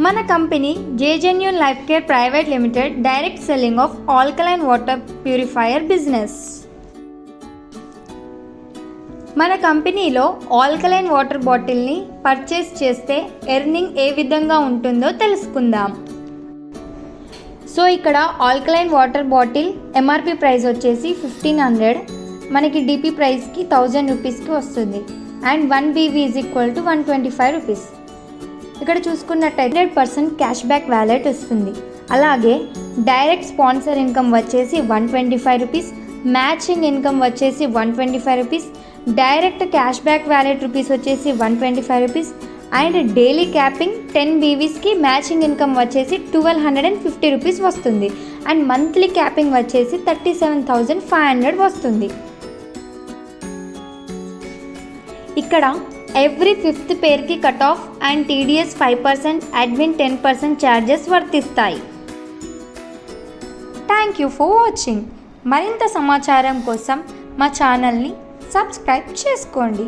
మన కంపెనీ జేజెన్యూన్ life care private limited direct selling of alkaline water purifier business. మన కంపెనీలో ఆల్కలైన్ వాటర్ బాటిల్ని పర్చేస్ చేస్తే ఎర్నింగ్ ఏ విధంగా ఉంటుందో తెలుసుకుందాం. సో ఇక్కడ alkaline water bottle MRP price వచ్చేసి 1500, మనకి డిపి ప్రైస్కి 1000 రూపీస్కి వస్తుంది. And 1 BV is equal to 125 rupees. ఇక్కడ చూసుకున్నట్టయితే 100% క్యాష్ బ్యాక్ వ్యాలెట్ వస్తుంది. అలాగే డైరెక్ట్ స్పాన్సర్ ఇన్కమ్ వచ్చేసి 125 రూపీస్, మ్యాచింగ్ ఇన్కమ్ వచ్చేసి 125 rupees, direct cash back wallet rupees వచ్చేసి 125 రూపీస్ అండ్ డైలీ క్యాపింగ్ 10 BVస్కి మ్యాచింగ్ ఇన్కమ్ వచ్చేసి 1250 రూపీస్ వస్తుంది. అండ్ మంత్లీ క్యాపింగ్ వచ్చేసి 37,500 వస్తుంది. ఇక్కడ ఎవ్రీ 5th పేర్కి cut off and TDS 5%, admin 10% charges వర్తిస్తాయి. Thank you for watching. మరింత సమాచారం కోసం మా ఛానల్ని సబ్స్క్రైబ్ చేసుకోండి.